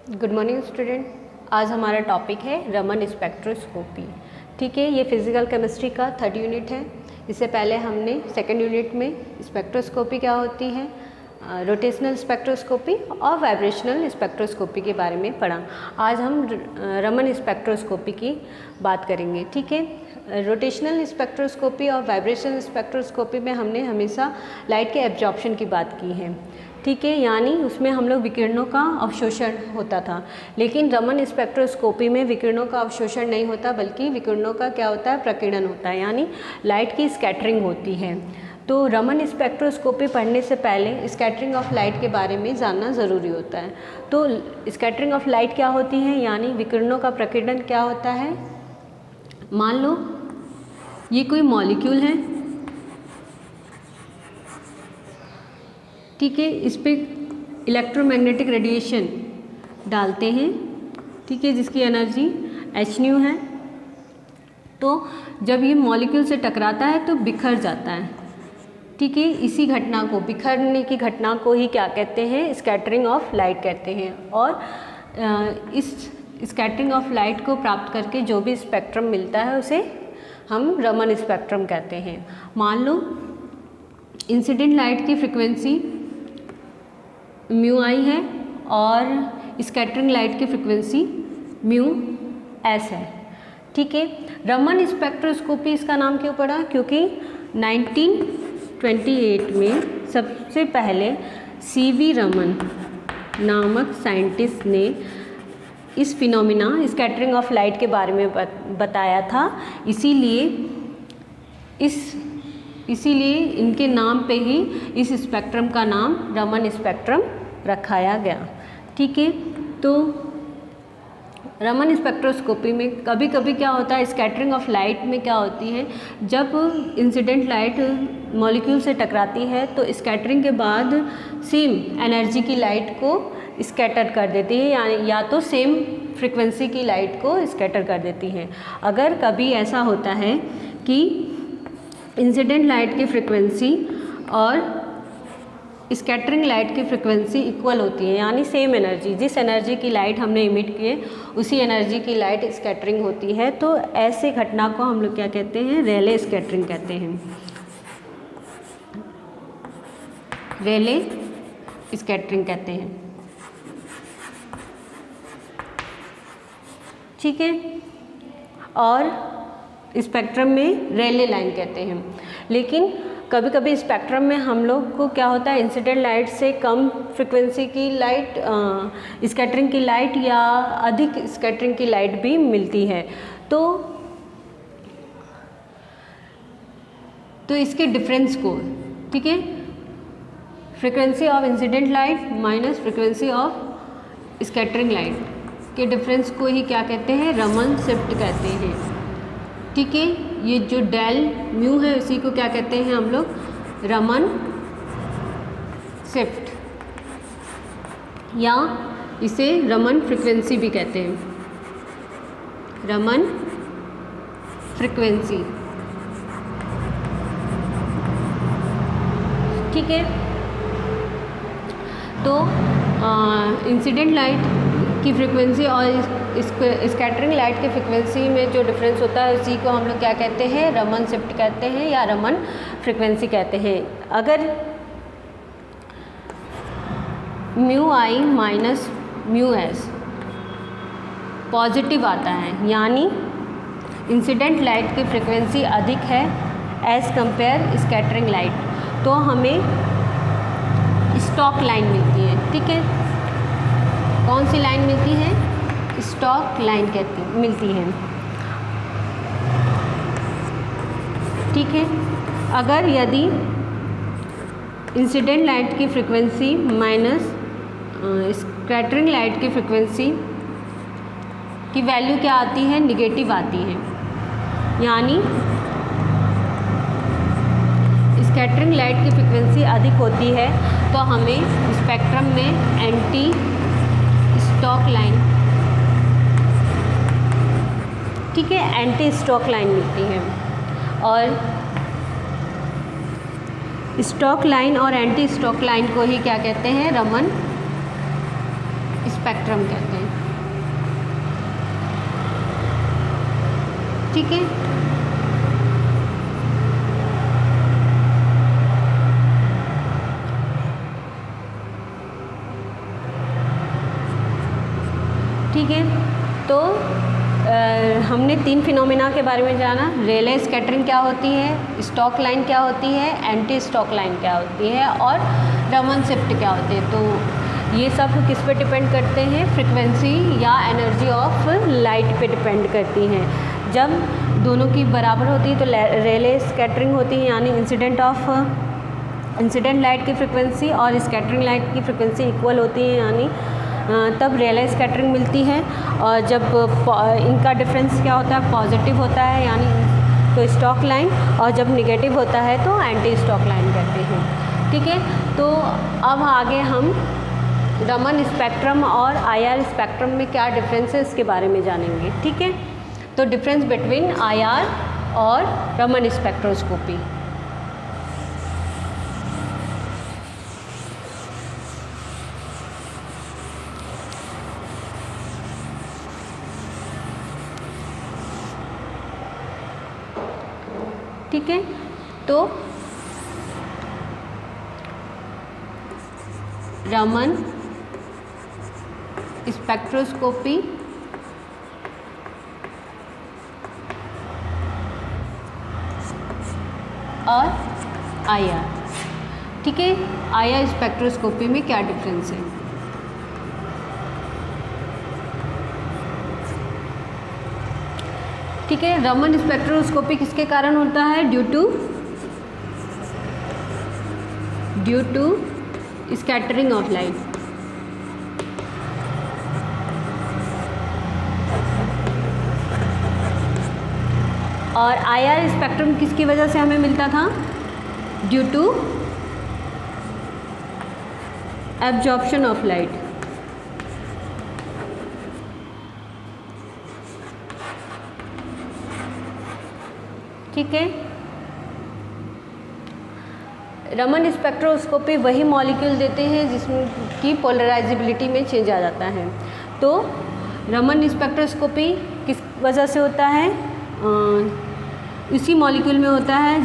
Good morning student. आज हमारा topic है रमन स्पेक्ट्रोस्कोपी। ठीक है, ये फिजिकल केमिस्ट्री का 3rd यूनिट है। इससे पहले हमने 2nd यूनिट में स्पेक्ट्रोस्कोपी क्या होती है, रोटेशनल स्पेक्ट्रोस्कोपी और वाइब्रेशनल स्पेक्ट्रोस्कोपी के बारे में पढ़ा। आज हम रमन स्पेक्ट्रोस्कोपी की बात करेंगे। ठीक है, रोटेशनल स्पेक्ट्रोस्कोपी और वाइब्रेशनल स्पेक्ट्रोस्कोपी में हमने हमेशा लाइट के एब्जॉर्प्शन की बात की है। ठीक है, यानी उसमें हम लोग विकिरणों का अवशोषण होता था, लेकिन रमन स्पेक्ट्रोस्कोपी में विकिरणों का अवशोषण नहीं होता, बल्कि विकिरणों का क्या होता है, प्रकीर्णन होता है, यानी लाइट की स्कैटरिंग होती है। तो रमन स्पेक्ट्रोस्कोपी पढ़ने से पहले स्कैटरिंग ऑफ लाइट के बारे में जानना ज़रूरी होता है। तो स्कैटरिंग ऑफ लाइट क्या होती है, यानी विकिरणों का प्रकीर्णन क्या होता है। मान लो ये कोई मॉलिक्यूल है, ठीक है, इस पर इलेक्ट्रोमैग्नेटिक रेडिएशन डालते हैं, ठीक है, जिसकी एनर्जी hν है। तो जब ये मॉलिक्यूल से टकराता है तो बिखर जाता है। ठीक है, इसी घटना को, बिखरने की घटना को ही क्या कहते हैं, स्कैटरिंग ऑफ लाइट कहते हैं। और इस स्कैटरिंग ऑफ लाइट को प्राप्त करके जो भी स्पेक्ट्रम मिलता है उसे हम रमन स्पेक्ट्रम कहते हैं। मान लो इंसिडेंट लाइट की फ्रिक्वेंसी μI है और स्कैटरिंग लाइट की फ्रिक्वेंसी μS है। ठीक है, रमन स्पेक्ट्रोस्कोपी इसका नाम क्यों पड़ा, क्योंकि 1928 में सबसे पहले CV रमन नामक साइंटिस्ट ने इस फिनोमिना स्कैटरिंग ऑफ लाइट के बारे में बताया था। इसीलिए इनके नाम पे ही इस स्पेक्ट्रम का नाम रमन स्पेक्ट्रम रखाया गया। ठीक है, तो रमन स्पेक्ट्रोस्कोपी में कभी कभी क्या होता है, स्कैटरिंग ऑफ लाइट में क्या होती है, जब इंसिडेंट लाइट मॉलिक्यूल से टकराती है तो स्कैटरिंग के बाद सेम एनर्जी की लाइट को स्कैटर कर देती है, या तो सेम फ्रीक्वेंसी की लाइट को स्कैटर कर देती है। अगर कभी ऐसा होता है कि इंसिडेंट लाइट की फ्रिक्वेंसी और स्कैटरिंग लाइट की फ्रिक्वेंसी इक्वल होती है, यानी सेम एनर्जी, जिस एनर्जी की लाइट हमने इमिट किए उसी एनर्जी की लाइट स्कैटरिंग होती है, तो ऐसे घटना को हम लोग क्या कहते हैं, रेले स्कैटरिंग कहते हैं। रेले स्कैटरिंग कहते हैं। ठीक है, और स्पेक्ट्रम में रेले लाइन कहते हैं। लेकिन कभी कभी स्पेक्ट्रम में हम लोग को क्या होता है, इंसिडेंट लाइट से कम फ्रिक्वेंसी की लाइट, स्कैटरिंग की लाइट या अधिक स्कैटरिंग की लाइट भी मिलती है। तो इसके डिफरेंस को, ठीक है, frequency of incident light minus frequency of scattering light के डिफरेंस को ही क्या कहते हैं, रमन शिफ्ट कहते हैं। ठीक है, ये जो डेल म्यू है उसी को क्या कहते हैं हम लोग, रमन शिफ्ट, या इसे रमन फ्रिक्वेंसी भी कहते हैं, रमन फ्रिक्वेंसी। ठीक है, तो इंसिडेंट लाइट की फ्रिक्वेंसी और स्कैटरिंग लाइट की फ्रिक्वेंसी में जो डिफरेंस होता है उसी को हम लोग क्या कहते हैं, रमन शिफ्ट कहते हैं या रमन फ्रिक्वेंसी कहते हैं। अगर μI माइनस μS पॉजिटिव आता है, यानी इंसिडेंट लाइट की फ्रिक्वेंसी अधिक है एज कंपेयर स्कैटरिंग लाइट, तो हमें स्टॉक लाइन मिलती है। ठीक है, कौन सी लाइन मिलती है, स्टॉक लाइन मिलती है। ठीक है, अगर यदि इंसिडेंट लाइट की फ्रिक्वेंसी माइनस स्कैटरिंग लाइट की फ्रिक्वेंसी की वैल्यू क्या आती है, निगेटिव आती है, यानी स्कैटरिंग लाइट की फ्रिक्वेंसी अधिक होती है तो हमें स्पेक्ट्रम में एंटी स्टॉक लाइन, ठीक है, एंटी स्टॉक लाइन मिलती है। और स्टॉक लाइन और एंटी स्टॉक लाइन को ही क्या कहते हैं, रमन स्पेक्ट्रम कहते हैं। ठीक है, ठीक है। तो हमने 3 फिनोमेना के बारे में जाना। रेले स्कैटरिंग क्या होती है, स्टॉक लाइन क्या होती है, एंटी स्टॉक लाइन क्या होती है, और रमन शिफ्ट क्या होती है। तो ये सब किस पे डिपेंड करते हैं, फ्रिक्वेंसी या एनर्जी ऑफ लाइट पे डिपेंड करती हैं। जब दोनों की बराबर होती है तो रेले स्कैटरिंग होती है, यानी इंसिडेंट लाइट की फ्रिक्वेंसी और स्कैटरिंग लाइट की फ्रिक्वेंसी इक्वल होती है, यानी तब रेले स्कैटरिंग मिलती है। और जब इनका डिफरेंस क्या होता है, पॉजिटिव होता है, यानी तो स्टॉक लाइन, और जब निगेटिव होता है तो एंटी स्टॉक लाइन कहते हैं। ठीक है, तो अब आगे हम रमन स्पेक्ट्रम और आईआर स्पेक्ट्रम में क्या डिफरेंस है इसके बारे में जानेंगे। ठीक है, तो डिफरेंस बिटवीन आईआर और रमन स्पेक्ट्रोस्कोपी। ठीक है, तो रमन स्पेक्ट्रोस्कोपी और आईआर। ठीक है, आईआर स्पेक्ट्रोस्कोपी में क्या डिफरेंस है। ठीक है, रमन स्पेक्ट्रोस्कोपी किसके कारण होता है, due to scattering of light. और आईआर स्पेक्ट्रम किसकी वजह से हमें मिलता था, due to absorption of light. ठीक है, रमन स्पेक्ट्रोस्कोपी वही मॉलिक्यूल देते हैं जिसमें की पोलराइजेबिलिटी में चेंज आ जाता है। तो रमन स्पेक्ट्रोस्कोपी किस वजह से होता है, इसी मॉलिक्यूल में होता है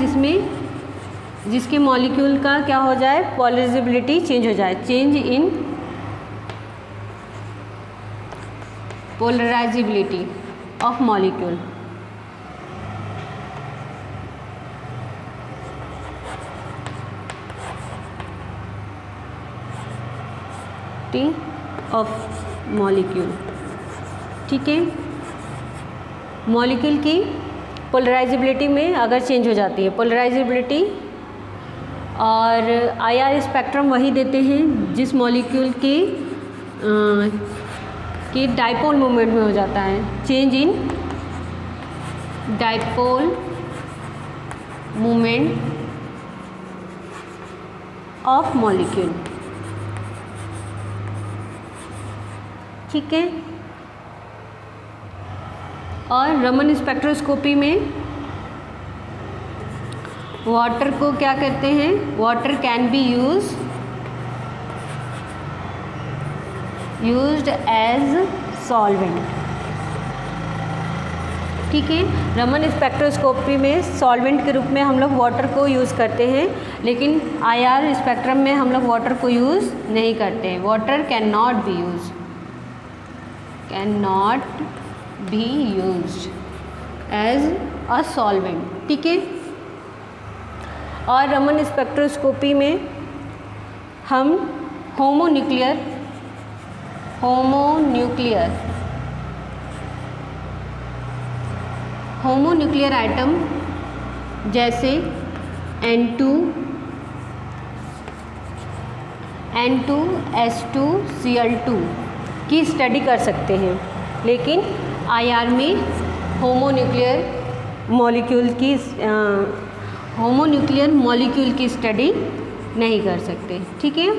जिसके मॉलिक्यूल का क्या हो जाए, पोलराइजेबिलिटी चेंज हो जाए, change in polarisability of molecule. Of molecule. ठीक है, मॉलिक्यूल की पोलराइजेबिलिटी में अगर चेंज हो जाती है पोलराइजेबिलिटी, और आईआर स्पेक्ट्रम वही देते हैं जिस मॉलिक्यूल के डाइपोल मूवमेंट में हो जाता है, change in dipole movement of molecule. ठीक है, और रमन स्पेक्ट्रोस्कोपी में वाटर को क्या कहते हैं, water can be used as solvent. ठीक है, रमन स्पेक्ट्रोस्कोपी में सॉल्वेंट के रूप में हम लोग वाटर को यूज़ करते हैं, लेकिन आईआर स्पेक्ट्रम में हम लोग वाटर को यूज़ नहीं करते हैं। Water can not be used as a solvent. ठीक है, और रमन स्पेक्ट्रोस्कोपी में हम होमोन्यूक्लियर आइटम जैसे N2S2Cl2 की स्टडी कर सकते हैं, लेकिन आईआर में होमोन्यूक्लियर मॉलिक्यूल की स्टडी नहीं कर सकते। ठीक है,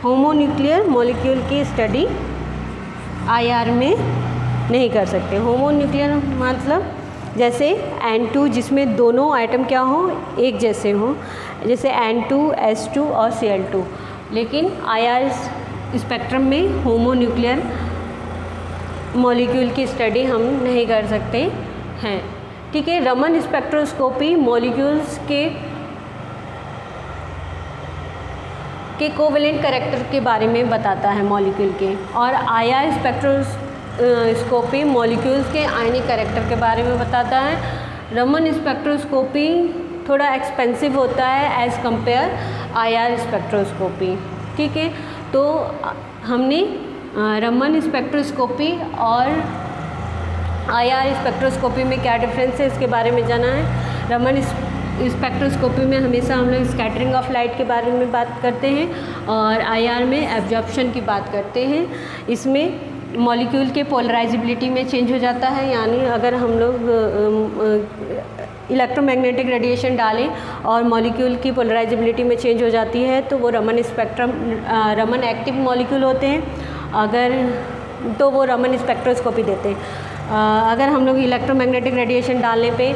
होमोन्यूक्लियर मॉलिक्यूल की स्टडी आईआर में नहीं कर सकते। होमोन्यूक्लियर मतलब जैसे N2 जिसमें दोनों आइटम क्या हों, एक जैसे हों, जैसे N2S2 और Cl2, लेकिन आईआर स्पेक्ट्रम में होमोन्यूक्लियर मॉलिक्यूल की स्टडी हम नहीं कर सकते हैं। ठीक है, रमन स्पेक्ट्रोस्कोपी मॉलिक्यूल्स के कोवेलेंट कैरेक्टर के बारे में बताता है मॉलिक्यूल के, और आईआर स्पेक्ट्रोस्कोपी मॉलिक्यूल्स के आयनिक कैरेक्टर के बारे में बताता है। रमन स्पेक्ट्रोस्कोपी थोड़ा एक्सपेंसिव होता है एज़ कंपेयर आईआर स्पेक्ट्रोस्कोपी। ठीक है, तो हमने रमन स्पेक्ट्रोस्कोपी और आईआर स्पेक्ट्रोस्कोपी में क्या डिफरेंस है इसके बारे में जाना है। रमन स्पेक्ट्रोस्कोपी में हमेशा हम लोग स्कैटरिंग ऑफ लाइट के बारे में बात करते हैं और आईआर में एब्जॉर्प्शन की बात करते हैं। इसमें मॉलिक्यूल के पोलराइजेबिलिटी में चेंज हो जाता है, यानी अगर हम लोग इलेक्ट्रोमैग्नेटिक रेडिएशन डालें और मॉलिक्यूल की पोलराइजेबिलिटी में चेंज हो जाती है तो वो रमन एक्टिव मॉलिक्यूल होते हैं, अगर तो वो रमन स्पेक्ट्रोस्कोपी देते हैं। अगर हम लोग इलेक्ट्रोमैग्नेटिक रेडिएशन डालने पे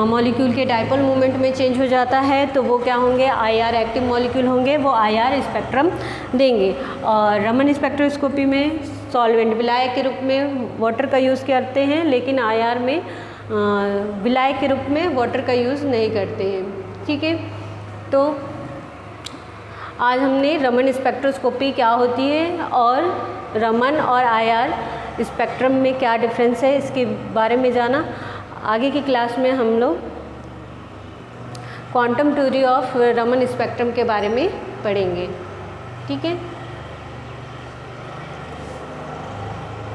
मॉलिक्यूल के डाइपोल मूवमेंट में चेंज हो जाता है तो वो क्या होंगे, आईआर एक्टिव मॉलिक्यूल होंगे, वो आईआर स्पेक्ट्रम देंगे। और रमन स्पेक्ट्रोस्कोपी में सॉल्वेंट विलायक के रूप में वाटर का यूज़ करते हैं, लेकिन आईआर में विलायक के रूप में वाटर का यूज़ नहीं करते हैं। ठीक है, तो आज हमने रमन स्पेक्ट्रोस्कोपी क्या होती है और रमन और आईआर स्पेक्ट्रम में क्या डिफरेंस है इसके बारे में जाना। आगे की क्लास में हम लोग quantum theory of Raman spectrum के बारे में पढ़ेंगे। ठीक है।